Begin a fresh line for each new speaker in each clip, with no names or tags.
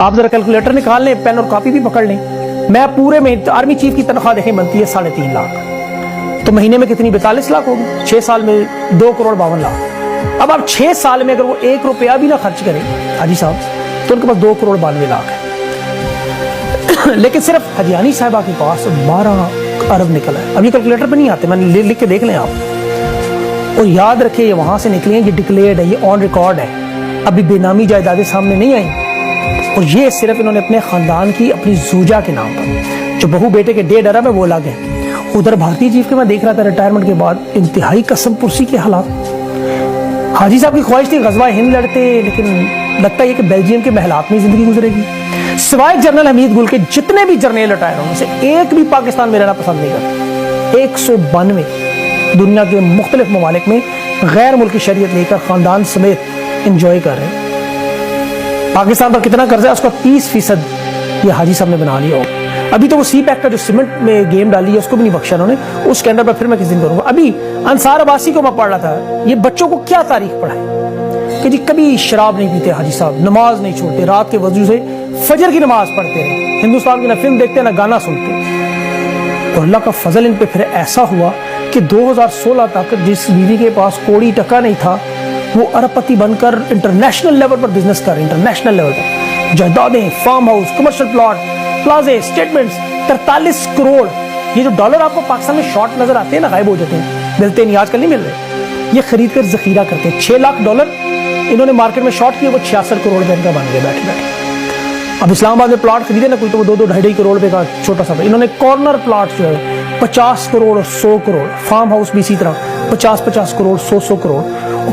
आप जरा कैलकुलेटर निकाल लें, पेन और कॉपी भी पकड़ लें। मैं पूरे में आर्मी चीफ की तनख्वाह देखें बनती है 3.5 लाख, तो महीने में कितनी 42 लाख होगी। 6 साल में 2 करोड़ 52 लाख। अब आप 6 साल में अगर वो 1 रुपया भी ना खर्च करें हाजी साहब, तो उनके पास 2 करोड़ 92 लाख है। लेकिन सिर्फ हजियानी साहिबा के पास 12 अरब निकला है। अब ये कैलकुलेटर पर नहीं आते, मैंने लिख के देख लें आप। और याद रखिए ये वहां से निकले हैं, ये डिक्लेयर्ड है, ये ऑन रिकॉर्ड है, अभी बेनामी जायदादें सामने नहीं आई। और ये सिर्फ इन्होंने अपने खानदान की, अपनी जूजा के नाम पर, जो बहू बेटे के 1.5 अरब है वो अलग है। उधर भारतीय चीफ के मैं देख रहा था रिटायरमेंट के बाद इंतहाई कसम पुरसी के हालात। हाजी साहब की ख्वाहिश थी गजवा हिंद लड़ते, लेकिन लगता है कि बेल्जियम के महलात में जिंदगी गुजरेगी। सिवाय जनरल हमीद गुल के जितने भी जर्नल रिटायर होने से एक भी पाकिस्तान में रहना पसंद नहीं करता। 192 दुनिया के मुख्तलिफ ममालिक में गैर मुल्की शरीयत लेकर खानदान समेत इंजॉय कर रहे हैं। पाकिस्तान पर कितना कर्जा है उसका 30% ये हाजी साहब ने बना लिया हो। अभी तो वो सी पैक का जो सीमेंट में गेम डाली है उसको भी नहीं बख्शा उन्होंने, उस कैंडर पर फिर मैं किस दिन करूंगा। अभी अंसार अब्बासी को मैं पढ़ रहा था, ये बच्चों को क्या तारीख पढ़ाए कि जी कभी शराब नहीं पीते हाजी साहब, नमाज नहीं छोड़ते, रात के वजू से फजर की नमाज पढ़ते रहे, हिंदुस्तान की ना फिल्म देखते ना गाना सुनते। और अल्लाह का फजल इन पे फिर ऐसा हुआ कि 2016 तक जिस बीवी के पास कोड़ी टका नहीं था वो अरबपति बनकर इंटरनेशनल लेवल पर बिजनेस कर रहे हैं। इंटरनेशनल लेवल पर जायदादें, फार्म हाउस, कमर्शियल प्लॉट, प्लाजे, स्टेटमेंट्स, 43 करोड़। ये जो डॉलर आपको पाकिस्तान में शॉर्ट नजर आते हैं ना, गायब हो जाते हैं, मिलते नहीं, आजकल नहीं मिल रहे, ये खरीद कर जखीरा करते हैं। 6 लाख डॉलर इन्होंने मार्केट में शॉर्ट किया, वो 66 करोड़ रुपए का बन गया बैठे बैठे। अब इस्लामाबाद में प्लॉट खरीदे ना कोई, तो वो 2-2 ढाई करोड़ रुपए का छोटा सा। इन्होंने कॉर्नर प्लॉट जो है 50 करोड़ और 100 करोड़, फार्म हाउस भी इसी तरह 50-50 करोड़, 100-100 करोड़।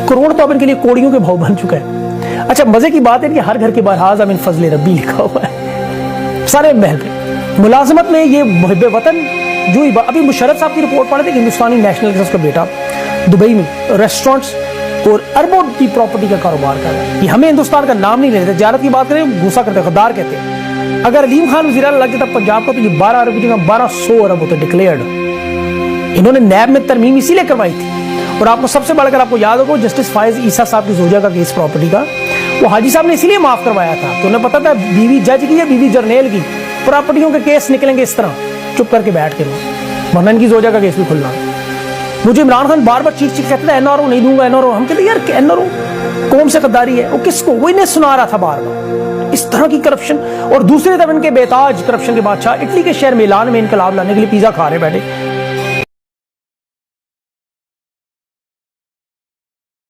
करोड़ तो अब इनके लिए कोड़ियों के भाव बन चुका है। अच्छा, मजे की बात है कि हर घर के बाहर हाज़ा मिन फजल रब्बी लिखा हुआ है, सारे महल पे। मुलाजमत में ये मुहिब वतन जो ही अभी मुशर्रफ साहब की रिपोर्ट पढ़े थे कि हिंदुस्तानी नेशनल के उसका बेटा दुबई में रेस्टोरेंट्स और अरबों की प्रॉपर्टी का कारोबार कर रहा है। ये हमें हिंदुस्तान का नाम नहीं लेते, तिजारत की बात करें गुस्सा करते, गद्दार कहते हैं। अगर अलीम खान वज़ीर आला लग जाता पंजाब का तो ये 12 अरब की जगह 1200 अरब होते डिक्लेयर्ड। इन्होंने नैब में तरमीम इसीलिए करवाई थी। और आपको सबसे बढ़कर आपको याद होगा जस्टिस फायज ईसा साहब की जोजा का केस प्रॉपर्टी का, वो हाजी साहब ने इसीलिए माफ करवाया था कि उन्हें पता था बीवी जज की या बीवी जर्नेल की प्रॉपर्टियों के केस निकलेंगे इस तरह चुप करके बैठ के, वरना इनकी जोजा का केस भी खुलना। मुझे इमरान खान बार बार चीख कहता था एनआरओ नहीं दूंगा, एनआरओ। हम कहते यार एनआरओ कौन से गद्दारी है, वो किसको, वो इन्हें सुना रहा था बार बार इस तरह की करप्शन। और दूसरी तरफ इनके बेताज करप्शन के बादशाह इटली के शहर मिलान में इनकलाब लाने के लिए पिज्जा खा रहे बैठे,